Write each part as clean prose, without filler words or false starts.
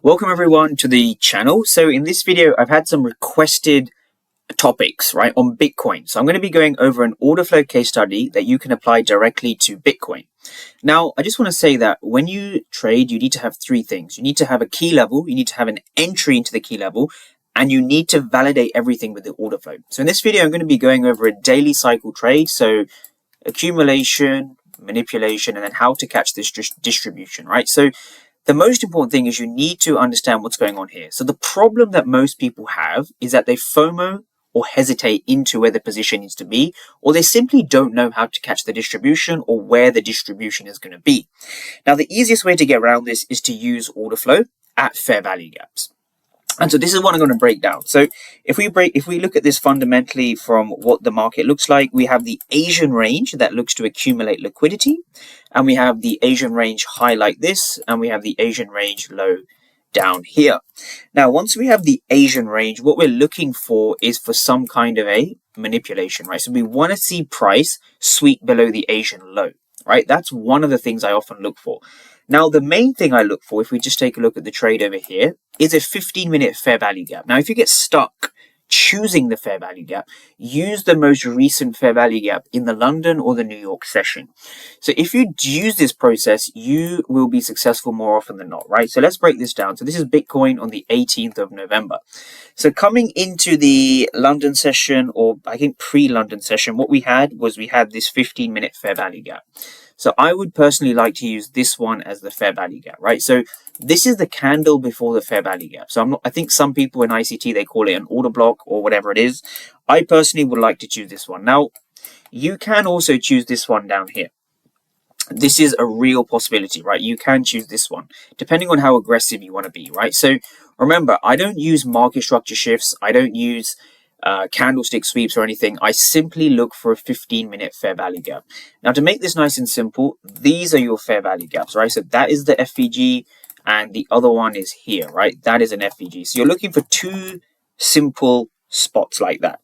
Welcome everyone to the channel. So in this video, I've had some requested topics, right, on Bitcoin. So I'm going to be going over an order flow case study that you can apply directly to Bitcoin. Now, I just want to say that when you trade, you need to have three things. You need to have a key level, you need to have an entry into the key level, and you need to validate everything with the order flow. So in this video, I'm going to be going over a daily cycle trade. So accumulation, manipulation, and then how to catch this distribution, right? So the most important thing is you need to understand what's going on here. So the problem that most people have is that they FOMO or hesitate into where the position needs to be, or they simply don't know how to catch the distribution or where the distribution is going to be. Now, the easiest way to get around this is to use order flow at fair value gaps. And so this is what I'm going to break down. So if we look at this fundamentally from what the market looks like, we have the Asian range that looks to accumulate liquidity, and we have the Asian range high like this, and we have the Asian range low down here. Now, once we have the Asian range, what we're looking for is for some kind of a manipulation, right? So we want to see price sweep below the Asian low, right? That's one of the things I often look for. Now, the main thing I look for, if we just take a look at the trade over here, is a 15-minute fair value gap. Now, if you get stuck choosing the fair value gap, use the most recent fair value gap in the London or the New York session. So if you use this process, you will be successful more often than not, right? So let's break this down. So this is Bitcoin on the 18th of November. So coming into the London session, or I think pre-London session, what we had this 15-minute fair value gap. So I would personally like to use this one as the fair value gap, right? So this is the candle before the fair value gap. So I think some people in ICT, they call it an order block or whatever it is. I personally would like to choose this one. Now, you can also choose this one down here. This is a real possibility, right? You can choose this one, depending on how aggressive you want to be, right? So remember, I don't use market structure shifts. I don't use candlestick sweeps or anything. I simply look for a 15-minute fair value gap. Now, to make this nice and simple, these are your fair value gaps, right? So that is the FVG, and the other one is here, right? That is an FVG. So you're looking for two simple spots like that.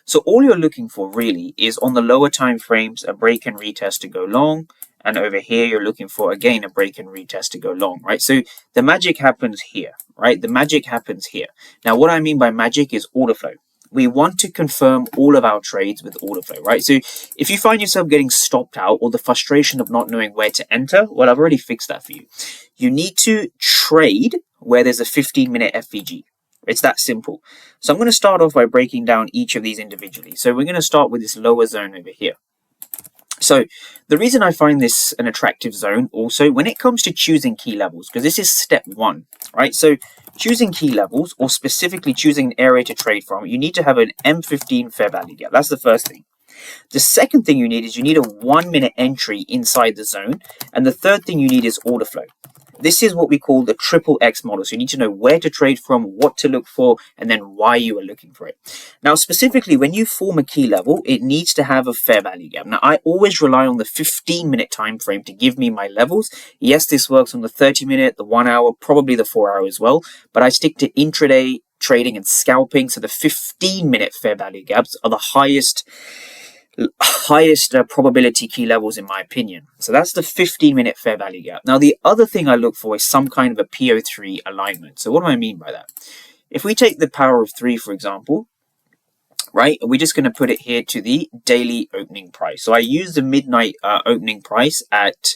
So all you're looking for really is on the lower time frames, a break and retest to go long. And over here, you're looking for, again, a break and retest to go long, right? So the magic happens here, right? The magic happens here. Now, what I mean by magic is order flow. We want to confirm all of our trades with order flow, right? So if you find yourself getting stopped out or the frustration of not knowing where to enter, well, I've already fixed that for you. You need to trade where there's a 15-minute FVG. It's that simple. So I'm going to start off by breaking down each of these individually. So we're going to start with this lower zone over here. So the reason I find this an attractive zone also when it comes to choosing key levels, because this is step one, right? So choosing key levels, or specifically choosing an area to trade from, you need to have an M15 fair value gap. That's the first thing. The second thing you need is you need a 1-minute entry inside the zone. And the third thing you need is order flow. This is what we call the triple X model. So you need to know where to trade from, what to look for, and then why you are looking for it. Now, specifically, when you form a key level, it needs to have a fair value gap. Now, I always rely on the 15-minute time frame to give me my levels. Yes, this works on the 30-minute, the 1 hour, probably the 4 hour as well. But I stick to intraday trading and scalping. So the 15-minute fair value gaps are the highest probability key levels in my opinion. So that's the 15-minute fair value gap. Now, the other thing I look for is some kind of a PO3 alignment. So what do I mean by that? If we take the power of 3, for example, right, we're just going to put it here to the daily opening price. So I use the midnight opening price at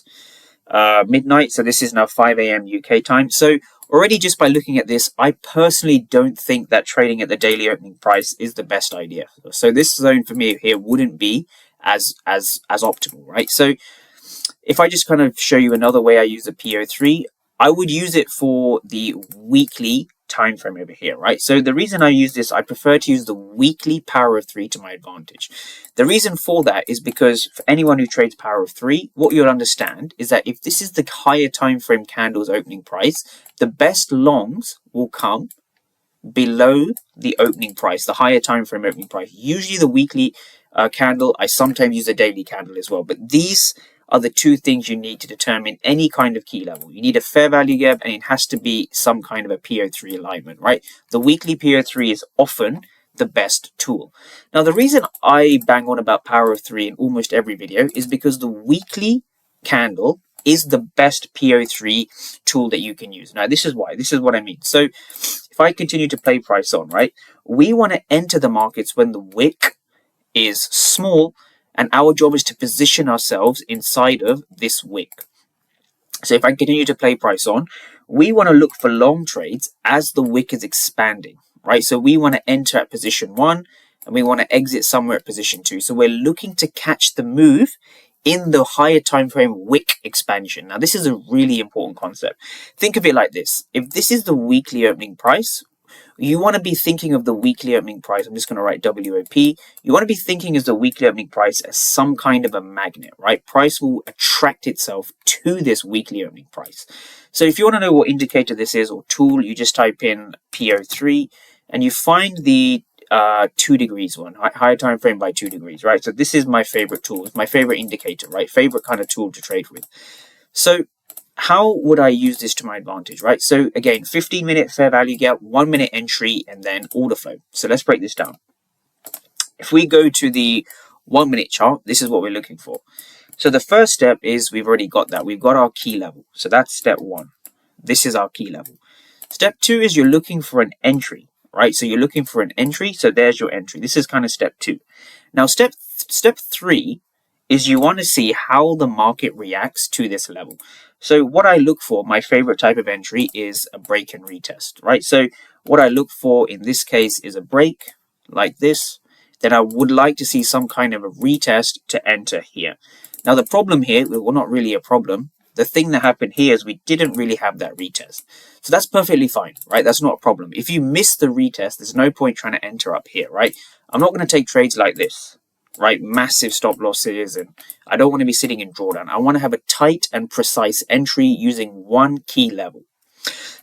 midnight. So this is now 5 a.m. UK time. So already just by looking at this, I personally don't think that trading at the daily opening price is the best idea. So this zone for me here wouldn't be as optimal, right? So if I just kind of show you another way I use the PO3, I would use it for the weekly time frame over here, right? So the reason I use this, I prefer to use the weekly power of 3 to my advantage. The reason for that is because for anyone who trades power of 3, what you'll understand is that if this is the higher time frame candle's opening price, the best longs will come below the opening price, the higher time frame opening price. Usually the weekly candle, I sometimes use a daily candle as well, but these are the two things you need to determine any kind of key level. You need a fair value gap, and it has to be some kind of a PO3 alignment, right? The weekly PO3 is often the best tool. Now, the reason I bang on about power of 3 in almost every video is because the weekly candle is the best PO3 tool that you can use. Now, this is why. This is what I mean. So if I continue to play price on, right, we want to enter the markets when the wick is small, and our job is to position ourselves inside of this wick. So if I continue to play price on, we want to look for long trades as the wick is expanding, right? So we want to enter at position 1 and we want to exit somewhere at position 2. So we're looking to catch the move in the higher time frame wick expansion. Now, this is a really important concept. Think of it like this. If this is the weekly opening price, you want to be thinking of the weekly opening price. I'm just going to write WOP. You want to be thinking as the weekly opening price as some kind of a magnet, right? Price will attract itself to this weekly opening price. So if you want to know what indicator this is or tool, you just type in PO3 and you find the 2 degrees one, higher time frame by 2 degrees, right? So this is my favorite tool. It's my favorite indicator, right? Favorite kind of tool to trade with. So how would I use this to my advantage, right? So again, 15-minute fair value gap, 1 minute entry, and then order flow. So let's break this down. If we go to the 1 minute chart, this is what we're looking for. So the first step is we've already got that. We've got our key level. So that's step 1. This is our key level. Step 2 is you're looking for an entry, right? So you're looking for an entry. So there's your entry. This is kind of step 2. Now, step 3 is you want to see how the market reacts to this level. So what I look for, my favorite type of entry is a break and retest, right? So what I look for in this case is a break like this. Then I would like to see some kind of a retest to enter here. Now the problem here, well, not really a problem. The thing that happened here is we didn't really have that retest. So that's perfectly fine, right? That's not a problem. If you miss the retest, there's no point trying to enter up here, right? I'm not going to take trades like this, right? Massive stop losses, and I don't want to be sitting in drawdown. I want to have a tight and precise entry using one key level.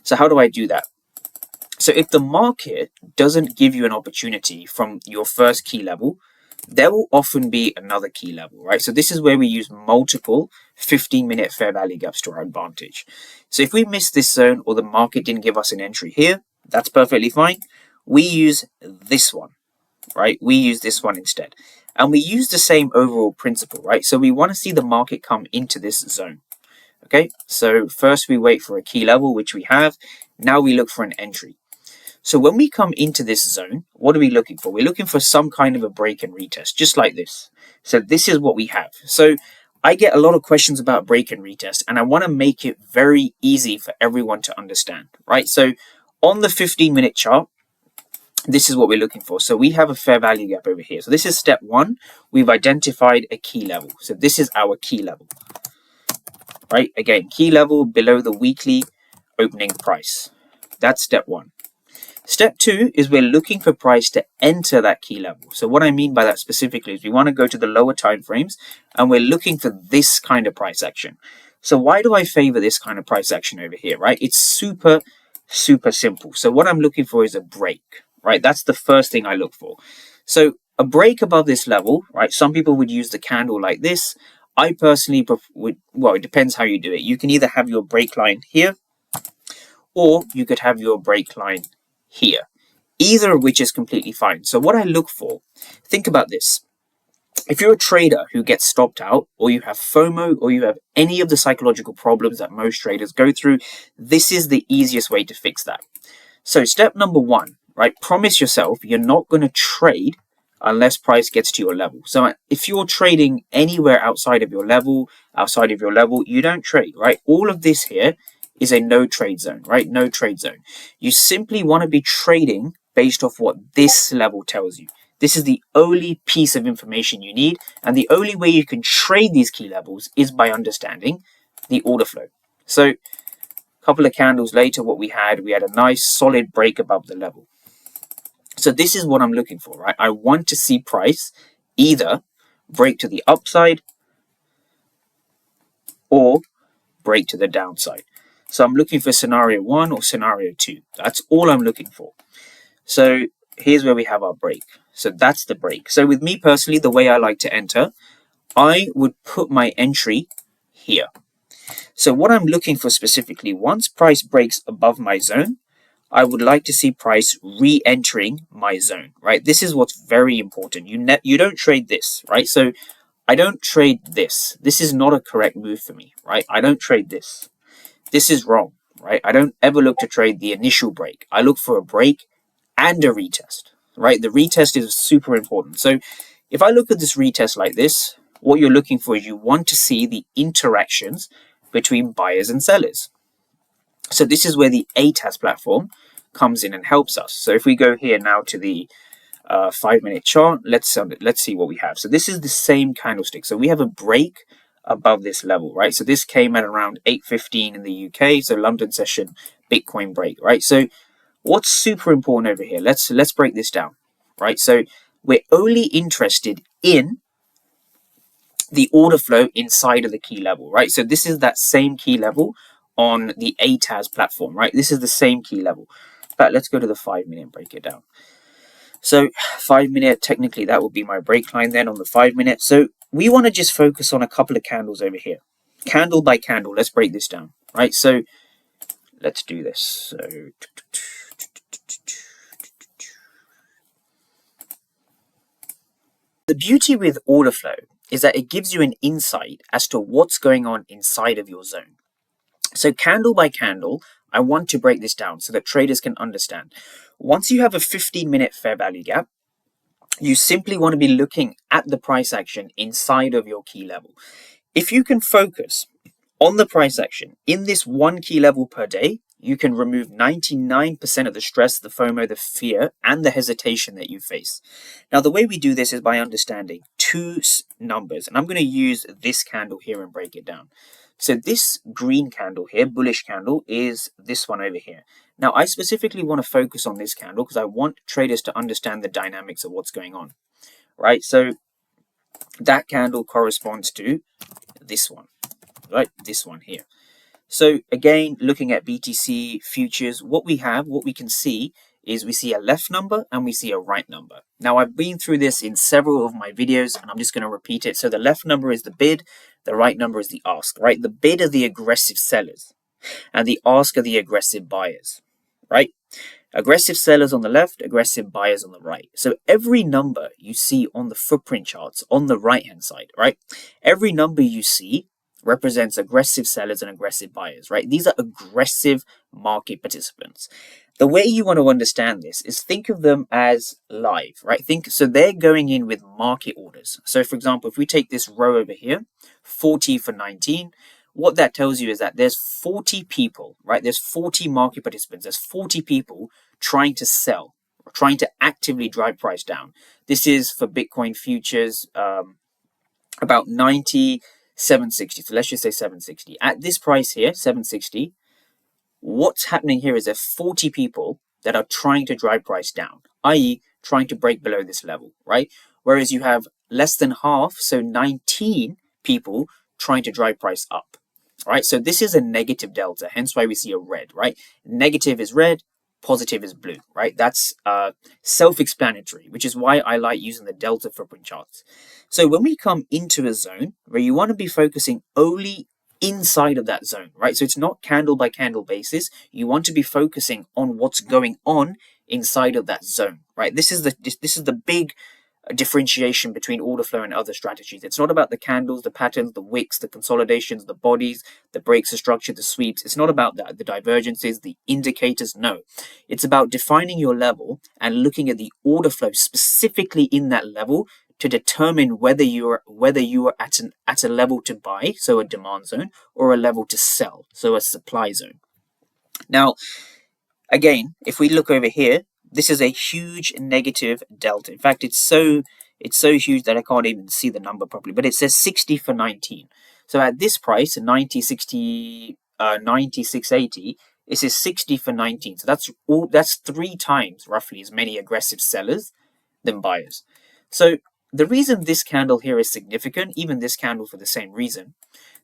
So how do I do that? So if the market doesn't give you an opportunity from your first key level, there will often be another key level, right? So this is where we use multiple 15-minute fair value gaps to our advantage. So if we miss this zone or the market didn't give us an entry here, that's perfectly fine. We use this one, right? We use this one instead. And we use the same overall principle, right? So we want to see the market come into this zone. Okay, so first we wait for a key level, which we have. Now we look for an entry. So when we come into this zone, what are we looking for? We're looking for some kind of a break and retest, just like this. So this is what we have. So I get a lot of questions about break and retest, and I want to make it very easy for everyone to understand, right? So on the 15-minute chart, this is what we're looking for. So we have a fair value gap over here. So this is step 1. We've identified a key level. So this is our key level, right? Again, key level below the weekly opening price. That's step 1. Step 2 is we're looking for price to enter that key level. So what I mean by that specifically is we want to go to the lower time frames and we're looking for this kind of price action. So why do I favor this kind of price action over here, right? It's super simple. So what I'm looking for is a break, right? That's the first thing I look for. So a break above this level, right? Some people would use the candle like this. I personally would, well, it depends how you do it. You can either have your break line here or you could have your break line here, either of which is completely fine. So what I look for, think about this. If you're a trader who gets stopped out, or you have FOMO, or you have any of the psychological problems that most traders go through, this is the easiest way to fix that. So step number 1, right? Promise yourself you're not going to trade unless price gets to your level. So if you're trading anywhere outside of your level, you don't trade, right? All of this here is a no trade zone, right? No trade zone. You simply want to be trading based off what this level tells you. This is the only piece of information you need, and the only way you can trade these key levels is by understanding the order flow. So a couple of candles later, what we had a nice solid break above the level. So this is what I'm looking for, right? I want to see price either break to the upside or break to the downside. So I'm looking for scenario 1 or scenario 2. That's all I'm looking for. So here's where we have our break. So that's the break. So with me personally, the way I like to enter, I would put my entry here. So what I'm looking for specifically, once price breaks above my zone, I would like to see price re-entering my zone, right? This is what's very important. You don't trade this, right? So I don't trade this. This is not a correct move for me, right? I don't trade this. This is wrong, right? I don't ever look to trade the initial break. I look for a break and a retest, right? The retest is super important. So if I look at this retest like this, what you're looking for is you want to see the interactions between buyers and sellers. So this is where the ATAS platform comes in and helps us. So if we go here now to the 5-minute chart, let's see what we have. So this is the same candlestick. So we have a break above this level, right? So this came at around 8:15 in the UK. So London session Bitcoin break, right? So what's super important over here? Let's break this down, right? So we're only interested in the order flow inside of the key level, right? So this is that same key level on the ATAS platform, right? This is the same key level. But let's go to the 5-minute and break it down. So 5-minute, technically that would be my break line then on the 5-minute. So we want to just focus on a couple of candles over here. Candle by candle, let's break this down, right? So let's do this. So the beauty with order flow is that it gives you an insight as to what's going on inside of your zone. So candle by candle, I want to break this down so that traders can understand. Once you have a 15-minute fair value gap, you simply want to be looking at the price action inside of your key level. If you can focus on the price action in this one key level per day, you can remove 99% of the stress, the FOMO, the fear, and the hesitation that you face. Now, the way we do this is by understanding two numbers, and I'm going to use this candle here and break it down. So this green candle here, bullish candle, is this one over here. Now, I specifically want to focus on this candle because I want traders to understand the dynamics of what's going on, right? So that candle corresponds to this one, right? This one here. So again, looking at BTC futures, what we can see is we see a left number and we see a right number. Now, I've been through this in several of my videos and I'm just going to repeat it. So the left number is the bid, the right number is the ask, right? The bid are the aggressive sellers and the ask are the aggressive buyers, right? Aggressive sellers on the left, aggressive buyers on the right. So every number you see on the footprint charts on the right-hand side, right? Every number you see represents aggressive sellers and aggressive buyers, right? These are aggressive market participants. The way you want to understand this is think of them as live, right? So they're going in with market orders. So for example, if we take this row over here, 40 for 19, what that tells you is that there's 40 people, right? There's 40 market participants. There's 40 people trying to sell, trying to actively drive price down. This is for Bitcoin futures, about 760. So let's just say 760. At this price here, 760, what's happening here is there's 40 people that are trying to drive price down, i.e. trying to break below this level, right? Whereas you have less than half, so 19 people trying to drive price up, right? So this is a negative delta, hence why we see a red, right? Negative is red, positive is blue, right? That's self-explanatory, which is why I like using the delta footprint charts. So when we come into a zone where you want to be focusing only inside of that zone, right? So it's not candle by candle basis. You want to be focusing on what's going on inside of that zone, right? This is the big differentiation between order flow and other strategies. It's not about the candles, the patterns, the wicks, the consolidations, the bodies, the breaks, the structure, the sweeps. It's not about that, the divergences, the indicators. No, it's about defining your level and looking at the order flow specifically in that level to determine whether you are at a level to buy, so a demand zone, or a level to sell, so a supply zone. Now, again, if we look over here, this is a huge negative delta. In fact, it's so huge that I can't even see the number properly, but it says 60 for 19. So at this price, 96.80, it says 60 for 19. So that's 3 times roughly as many aggressive sellers than buyers. So the reason this candle here is significant, even this candle for the same reason,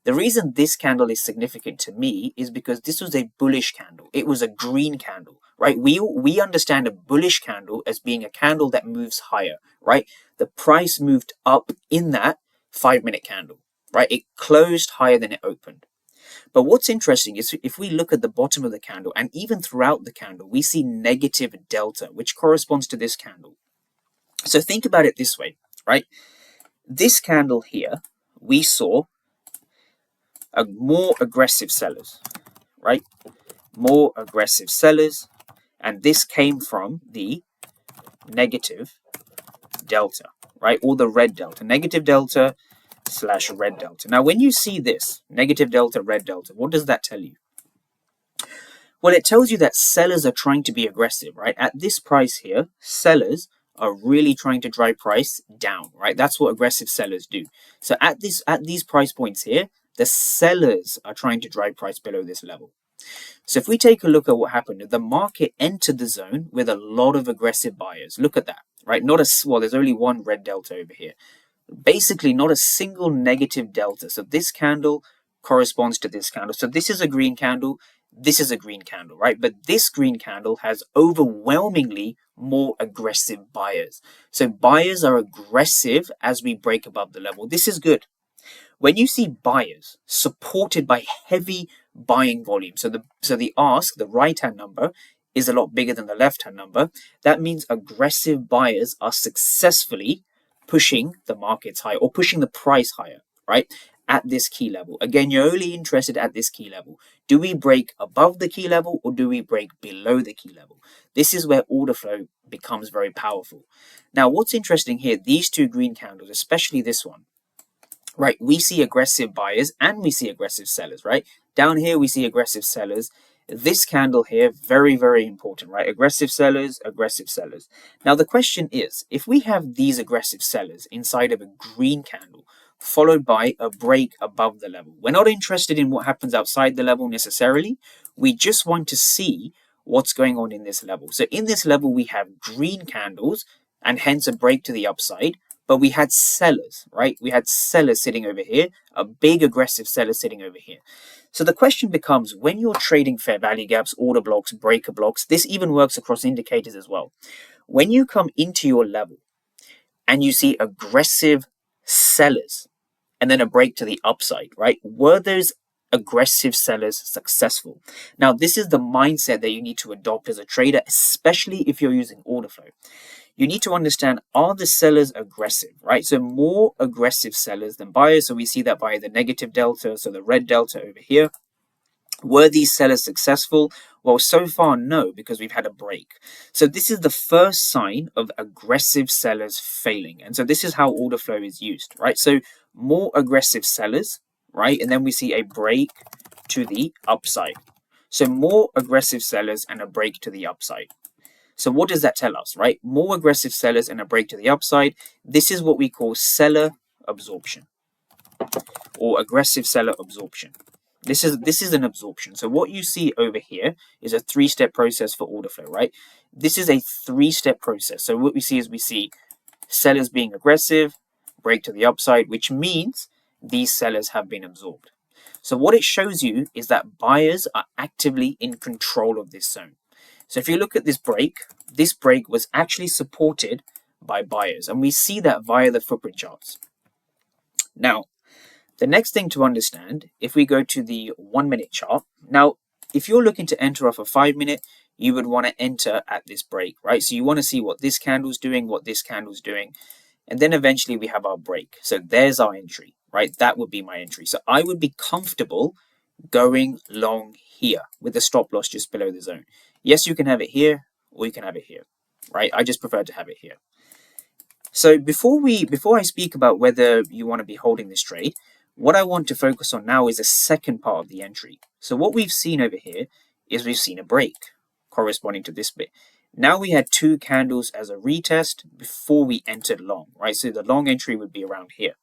the reason this candle is significant to me is because this was a bullish candle. It was a green candle, right? We understand a bullish candle as being a candle that moves higher, right? The price moved up in that 5-minute candle, right? It closed higher than it opened. But what's interesting is if we look at the bottom of the candle and even throughout the candle, we see negative delta, which corresponds to this candle. So think about it this way, right? this candle here, we saw a more aggressive sellers, right? More aggressive sellers, and this came from the negative delta, right? Or the red delta, negative delta / red delta. Now, when you see this, negative delta, red delta, what does that tell you? Well, it tells you that sellers are trying to be aggressive, right? At this price here, sellers are really trying to drive price down, right? That's what aggressive sellers do. So at these price points here, the sellers are trying to drive price below this level. So if we take a look at what happened, the market entered the zone with a lot of aggressive buyers. Look at that, right? Well, there's only one red delta over here. Basically, not a single negative delta. So this candle corresponds to this candle. So this is a green candle. This is a green candle, right? But this green candle has overwhelmingly more aggressive buyers. So buyers are aggressive as we break above the level. This is good. When you see buyers supported by heavy buying volume, so the ask, the right-hand number, is a lot bigger than the left-hand number, that means aggressive buyers are successfully pushing the markets higher or pushing the price higher, right? At this key level. Again, you're only interested at this key level. Do we break above the key level or do we break below the key level? This is where order flow becomes very powerful. Now, what's interesting here, these two green candles, especially this one, right? We see aggressive buyers and we see aggressive sellers, right? Down here, we see aggressive sellers. This candle here, very, very important, right? Aggressive sellers, aggressive sellers. Now, the question is, if we have these aggressive sellers inside of a green candle, followed by a break above the level, we're not interested in what happens outside the level necessarily. We just want to see what's going on in this level. So in this level, we have green candles and hence a break to the upside. But we had sellers, right? We had sellers sitting over here, a big aggressive seller sitting over here. So the question becomes, when you're trading fair value gaps, order blocks, breaker blocks, this even works across indicators as well. When you come into your level and you see aggressive sellers and then a break to the upside, right? Were those aggressive sellers successful? Now, this is the mindset that you need to adopt as a trader, especially if you're using order flow. You need to understand, are the sellers aggressive, right? So more aggressive sellers than buyers. So we see that by the negative delta, so the red delta over here. Were these sellers successful? Well, so far, no, because we've had a break. So this is the first sign of aggressive sellers failing. And so this is how order flow is used, right? So more aggressive sellers, right? And then we see a break to the upside. So more aggressive sellers and a break to the upside. So what does that tell us, right? More aggressive sellers and a break to the upside. This is what we call seller absorption or aggressive seller absorption. This is an absorption. So what you see over here is a three-step process for order flow, right? This is a three-step process. So what we see is we see sellers being aggressive, break to the upside, which means these sellers have been absorbed. So what it shows you is that buyers are actively in control of this zone. So if you look at this break was actually supported by buyers, and we see that via the footprint charts. Now, the next thing to understand, if we go to the 1 minute chart, now, if you're looking to enter off a 5 minute, you would want to enter at this break, right? So you want to see what this candle's doing, what this candle's doing, and then eventually we have our break. So there's our entry, right? That would be my entry. So I would be comfortable going long here with the stop loss just below the zone. Yes, you can have it here or you can have it here, right? I just prefer to have it here. So before I speak about whether you want to be holding this trade, what I want to focus on now is the second part of the entry. So what we've seen over here is we've seen a break corresponding to this bit. Now we had two candles as a retest before we entered long, right? So the long entry would be around here.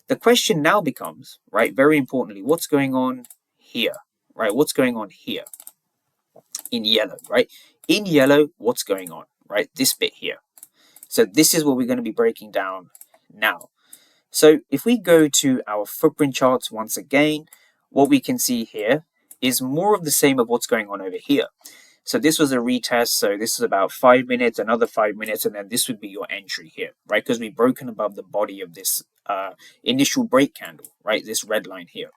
The question now becomes, right, very importantly, what's going on here, right? What's going on here? In yellow, right? In yellow, what's going on, right? This bit here. So this is what we're going to be breaking down now. So if we go to our footprint charts once again, what we can see here is more of the same of what's going on over here. So this was a retest. So this is about 5 minutes, another 5 minutes, and then this would be your entry here, right? Because we've broken above the body of this initial break candle, right? This red line here.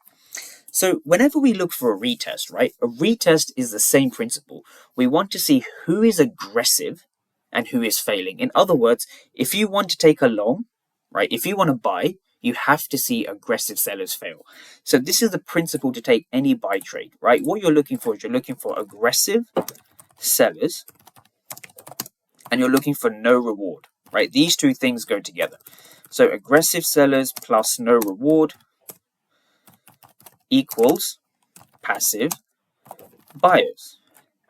So whenever we look for a retest, right, a retest is the same principle. We want to see who is aggressive and who is failing. In other words, if you want to take a long, right? If you want to buy, you have to see aggressive sellers fail. So this is the principle to take any buy trade, right? What you're looking for is you're looking for aggressive sellers and you're looking for no reward, right? These two things go together. So aggressive sellers plus no reward equals passive buyers.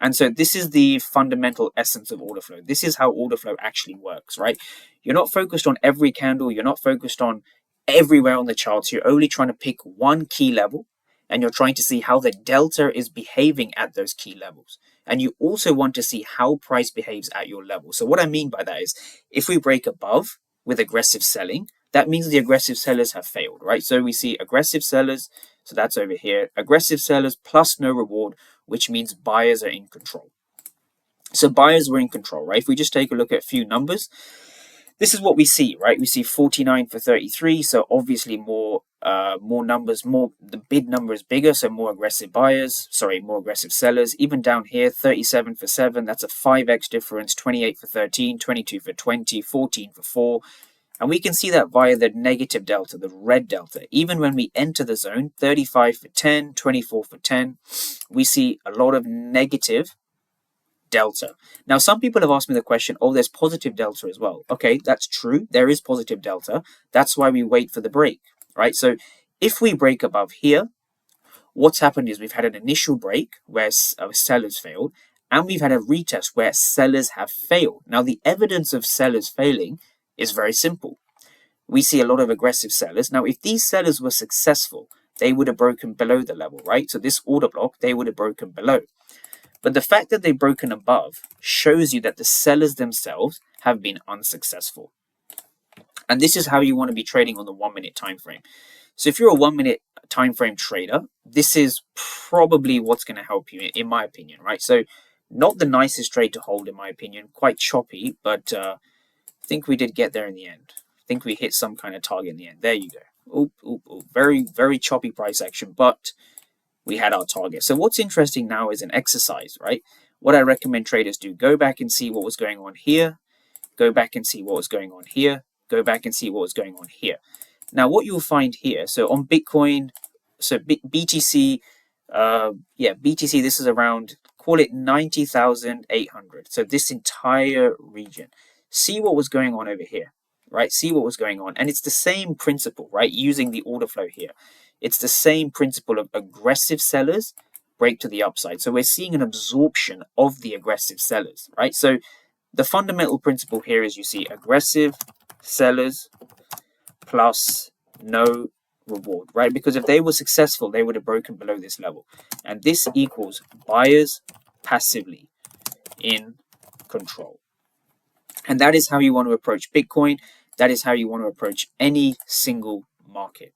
And so this is the fundamental essence of order flow. This is how order flow actually works, right? You're not focused on every candle. You're not focused on everywhere on the charts. You're only trying to pick one key level and you're trying to see how the delta is behaving at those key levels. And you also want to see how price behaves at your level. So what I mean by that is if we break above with aggressive selling, that means the aggressive sellers have failed, right? So we see aggressive sellers, so that's over here, aggressive sellers plus no reward, which means buyers are in control. So buyers were in control, right? If we just take a look at a few numbers, this is what we see, right? We see 49 for 33, so obviously more numbers, the bid number is bigger, so more aggressive sellers. Even down here, 37 for 7, that's a 5x difference, 28 for 13, 22 for 20, 14 for 4. And we can see that via the negative delta, the red delta. Even when we enter the zone, 35 for 10, 24 for 10, we see a lot of negative delta. Now, some people have asked me the question, oh, there's positive delta as well. Okay, that's true. There is positive delta. That's why we wait for the break, right? So if we break above here, what's happened is we've had an initial break where sellers failed, and we've had a retest where sellers have failed. Now, the evidence of sellers failing is very simple. We see a lot of aggressive sellers. Now, if these sellers were successful, they would have broken below the level, right? So this order block, they would have broken below. But the fact that they've broken above shows you that the sellers themselves have been unsuccessful. And this is how you want to be trading on the 1 minute time frame. So if you're a 1 minute time frame trader, this is probably what's going to help you, in my opinion, right? So not the nicest trade to hold, in my opinion, quite choppy, but I think we did get there in the end. I think we hit some kind of target in the end. There you go. Oop, oop, oop. Very, very choppy price action, but we had our target. So what's interesting now is an exercise, right? What I recommend traders do, go back and see what was going on here, go back and see what was going on here, go back and see what was going on here. Now, what you'll find here, so on Bitcoin, so BTC, BTC, this is around, call it 90,800. So this entire region. See what was going on over here, right? See what was going on. And it's the same principle, right? Using the order flow here. It's the same principle of aggressive sellers break to the upside. So we're seeing an absorption of the aggressive sellers, right? So the fundamental principle here is you see aggressive sellers plus no reward, right? Because if they were successful, they would have broken below this level. And this equals buyers passively in control. And that is how you want to approach Bitcoin. That is how you want to approach any single market.